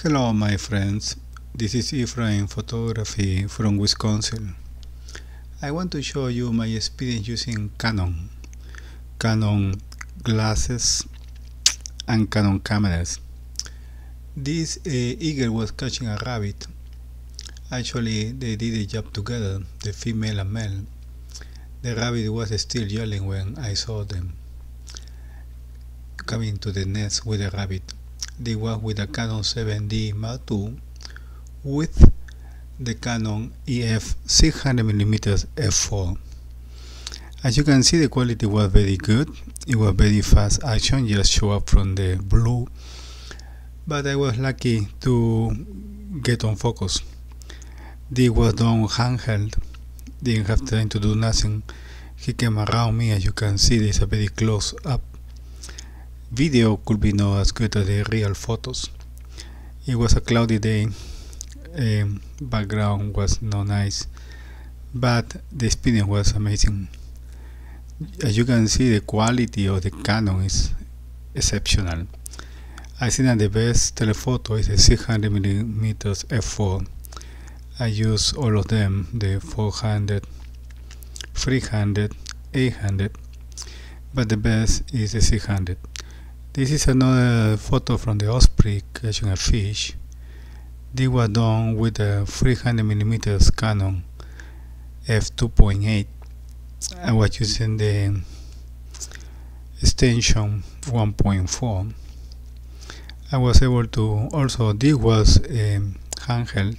Hello my friends, this is Ephraim Photography from Wisconsin. I want to show you my experience using Canon glasses and Canon cameras. This eagle was catching a rabbit. Actually they did a job together, the female and male. The rabbit was still yelling when I saw them coming to the nest with the rabbit. They was with a Canon 7D Mark II with the Canon EF 600mm f4. As you can see, the quality was very good. It was very fast action, just show up from the blue, but I was lucky to get on focus. This was done handheld, didn't have time to do nothing. He came around me. As you can see, there's a very close up. Video could be not as good as the real photos. It was a cloudy day, background was not nice, but the experience was amazing. As you can see, the quality of the Canon is exceptional. I think that the best telephoto is the 600mm f4. I use all of them, the 400, 300, 800, but the best is the 600. This is another photo from the Osprey catching a fish. This was done with a 300mm Canon f2.8. I was using the extension 1.4. I was able to also, this was handheld.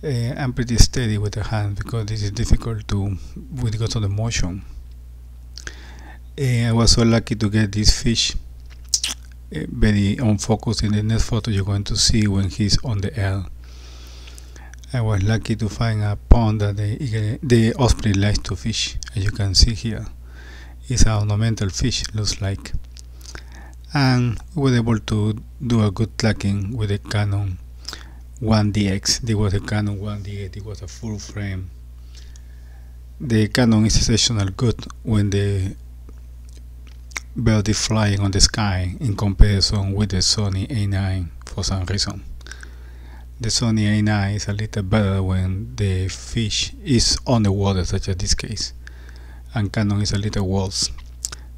I'm pretty steady with the hand because this is difficult to because of the motion. I was so lucky to get this fish very on focus. In the next photo you're going to see when he's on the air. I was lucky to find a pond that the osprey likes to fish. As you can see here, it's an ornamental fish, looks like, and we were able to do a good tracking with the Canon 1DX. This was a Canon 1DX. It was a full frame. The Canon is exceptional good when the bird is flying on the sky in comparison with the Sony A9 for some reason. The Sony A9 is a little better when the fish is on the water, such as this case, and Canon is a little worse.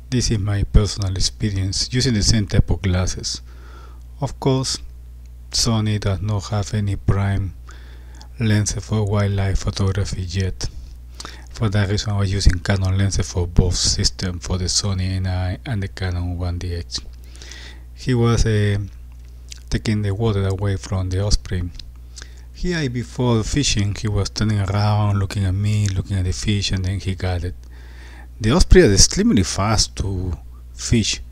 This is my personal experience using the same type of glasses. Of course, Sony does not have any prime lenses for wildlife photography yet. For that reason, I was using Canon lenses for both systems, for the Sony A9 and the Canon 1DX. He was taking the water away from the osprey. Here, before fishing, he was turning around, looking at me, looking at the fish, and then he got it. The osprey is extremely fast to fish,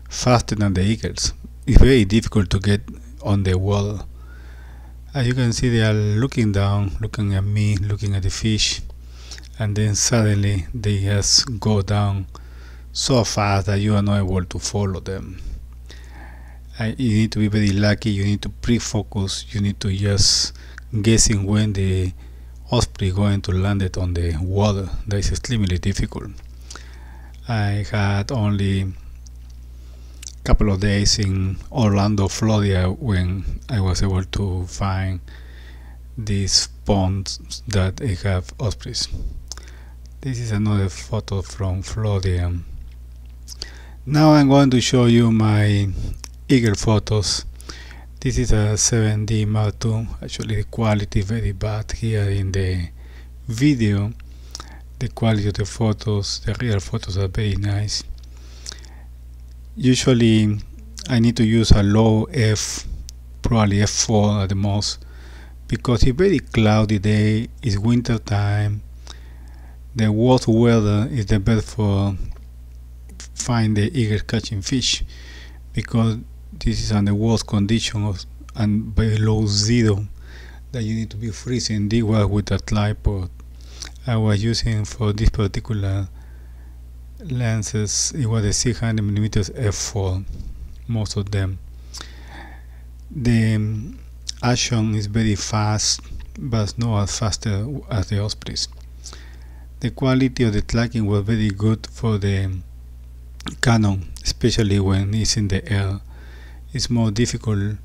faster than the eagles. It's very difficult to get on the water. As you can see, they are looking down, looking at me, looking at the fish, and then suddenly they just go down so fast that you are not able to follow them. You need to be very lucky. You need to pre-focus. You need to just guessing when the osprey is going to land it on the water. That is extremely difficult. I had only a couple of days in Orlando, Florida, when I was able to find these ponds that have ospreys. This is another photo from Florida. Now I'm going to show you my eagle photos. This is a 7D Mark II. Actually the quality very bad here in the video. The quality of the photos, the real photos are very nice. Usually I need to use a low f, probably f4 at the most, because it's very cloudy day, it's winter time. The worst weather is the best for find the eagle catching fish, because this is under worst conditions and very low zero that you need to be freezing. This was with a tripod I was using for this particular lenses. It was a 600mm f4, most of them. The action is very fast, but not as fast as the ospreys. The quality of the tracking was very good for the Canon, especially when it's in the air. It's more difficult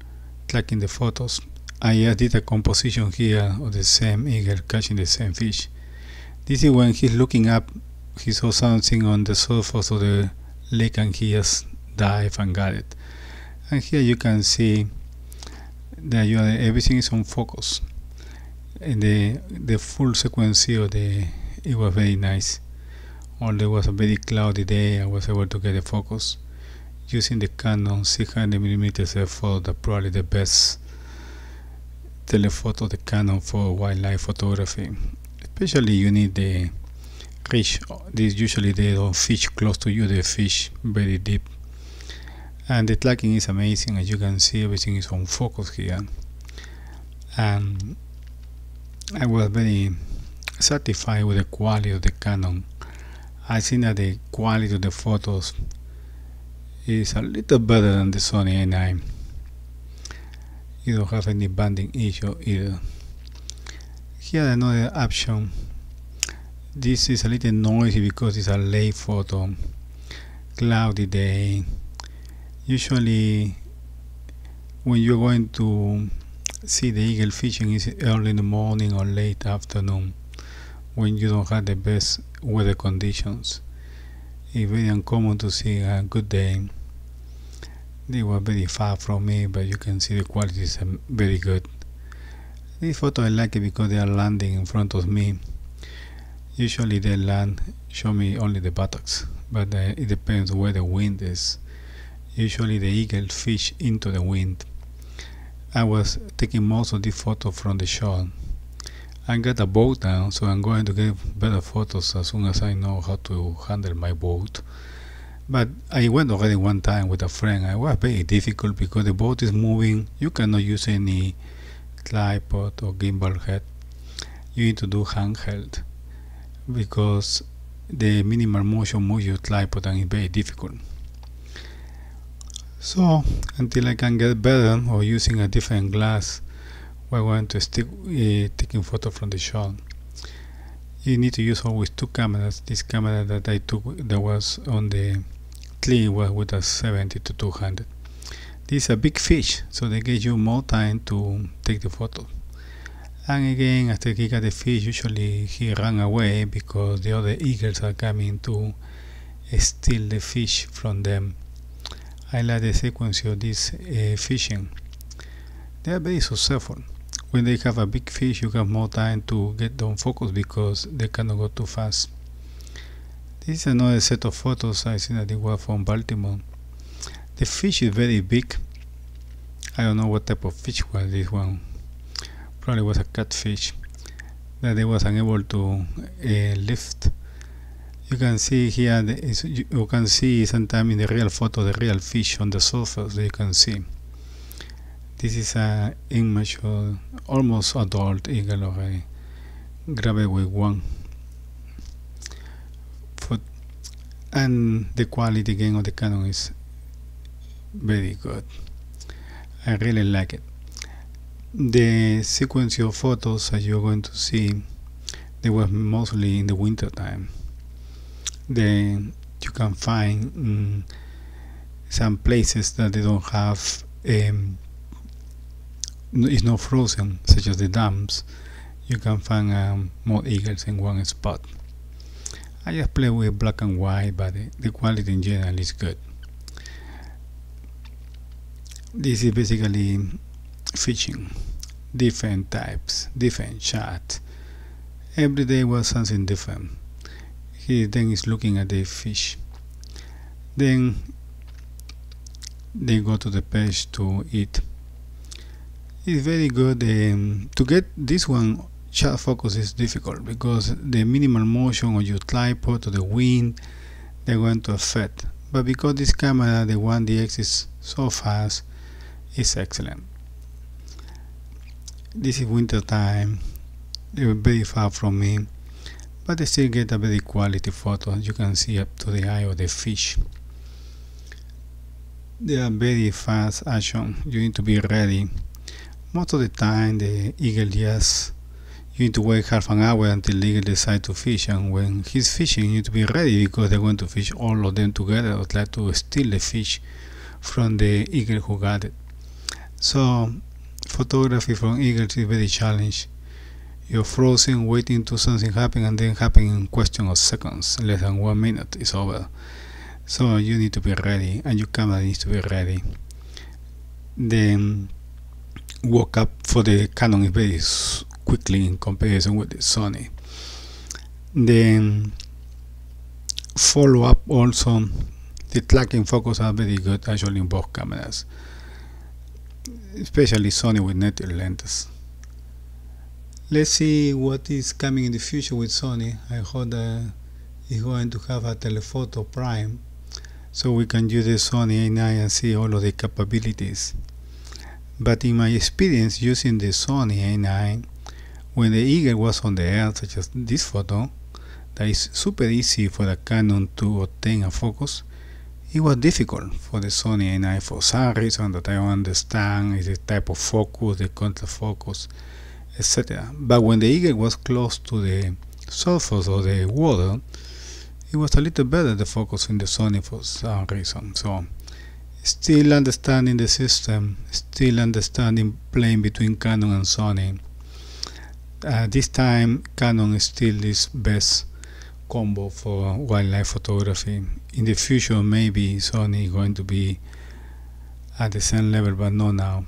tracking the photos. I did a composition here of the same eagle catching the same fish. This is when he's looking up, he saw something on the surface of the lake and he just dived and got it. And here you can see that everything is on focus. And the full sequence of it was very nice. Although it was a very cloudy day, I was able to get the focus using the Canon 600mm f4, that's probably the best telephoto, the Canon for wildlife photography. Especially you need the fish. Usually they don't fish close to you, they fish very deep. And the tracking is amazing. As you can see, everything is on focus here. And I was very satisfied with the quality of the Canon. I think that the quality of the photos is a little better than the Sony A9. You don't have any banding issue either. Here another option. This is a little noisy because it's a late photo, cloudy day. Usually when you're going to see the eagle fishing is early in the morning or late afternoon, when you don't have the best weather conditions. It's very uncommon to see a good day. They were very far from me, but you can see the quality is very good. This photo I like it because they are landing in front of me. Usually they land, show me only the buttocks, but it depends where the wind is. Usually the eagle fish into the wind. I was taking most of these photos from the shore. I got a boat now, so I'm going to get better photos as soon as I know how to handle my boat. But I went already one time with a friend. It was very difficult because the boat is moving. You cannot use any tripod or gimbal head. You need to do handheld because the minimal motion moves your tripod and it's very difficult. So until I can get better or using a different glass, we're going to stick taking photo from the shore. You need to use always two cameras. This camera that I took that was on the tree was with a 70-200. This is a big fish, so they give you more time to take the photo. And again, after he got the fish, usually he ran away because the other eagles are coming to steal the fish from them. I like the sequence of this fishing. They are very successful. When they have a big fish, you have more time to get them focused because they cannot go too fast. This is another set of photos I think that it was from Baltimore. The fish is very big. I don't know what type of fish was this one. Probably was a catfish that they was unable to lift. You can see here, you can see sometimes in the real photo the real fish on the surface. You can see. This is an immature, almost adult eagle already. Grab it with one foot. And the quality again of the Canon is very good. I really like it. The sequence of photos that you're going to see, they were mostly in the winter time. Then you can find some places that they don't have it's not frozen, such as the dams. You can find more eagles in one spot. I just play with black and white, but the quality in general is good. This is basically fishing, different types, different shots. Every day was something different. He then is looking at the fish. Then they go to the page to eat. It's very good. To get this one, shot focus is difficult because the minimal motion of your tripod or the wind, they're going to affect. But because this camera, the 1DX, is so fast, it's excellent. This is winter time. They were very far from me, but they still get a very quality photo. You can see up to the eye of the fish. They are very fast action. You need to be ready. Most of the time the eagle just, you need to wait half an hour until the eagle decides to fish, and when he's fishing you need to be ready because they're going to fish all of them together or try to steal the fish from the eagle who got it. So photography from eagles is very challenging. You're frozen waiting to something happen, and then happen in question of seconds, less than 1 minute is over. So you need to be ready, and your camera needs to be ready. Then work up for the Canon is very quickly in comparison with the Sony. Then follow up also, the tracking focus are very good actually in both cameras, especially Sony with native lenses. Let's see what is coming in the future with Sony. I hope that it's going to have a telephoto prime, so we can use the Sony A9 and see all of the capabilities. But in my experience using the Sony A9, when the eagle was on the air, such as this photo, that is super easy for the Canon to obtain a focus, it was difficult for the Sony A9 for some reason that I don't understand. Is the type of focus, the contrast focus, etc. But when the eagle was close to the surface of the water, it was a little better the focus in the Sony for some reason. So still understanding the system, still understanding playing between Canon and Sony. This time Canon is still this best combo for wildlife photography. In the future maybe Sony is going to be at the same level, but not now,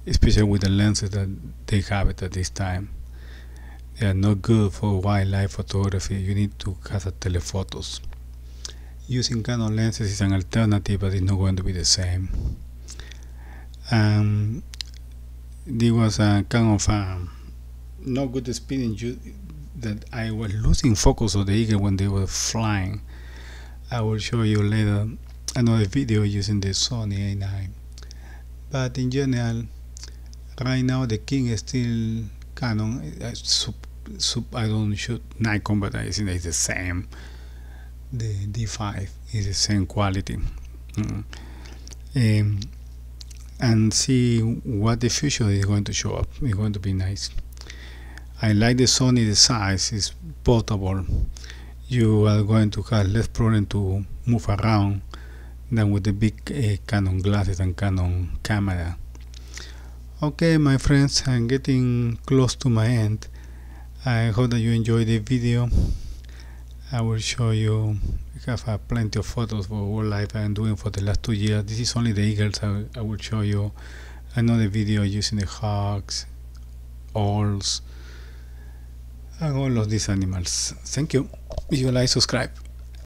especially with the lenses that they have at this time. They are not good for wildlife photography. You need to have a telephotos. Using Canon lenses is an alternative, but it's not going to be the same. There was a kind of not good experience that I was losing focus of the eagle when they were flying. I will show you later another video using the Sony A9. But in general, right now the king is still Canon. I don't shoot Nikon, but I think it's the same. The D5 is the same quality. And see what the future is going to show up. It's going to be nice. I like the Sony. The size is portable. You are going to have less problem to move around than with the big Canon glasses and Canon camera. Okay, my friends, I'm getting close to my end. I hope that you enjoyed the video. I will show you. I have plenty of photos for wildlife I'm doing for the last 2 years. This is only the eagles. I will show you another video using the hawks, owls, and all of these animals. Thank you. If you like, subscribe.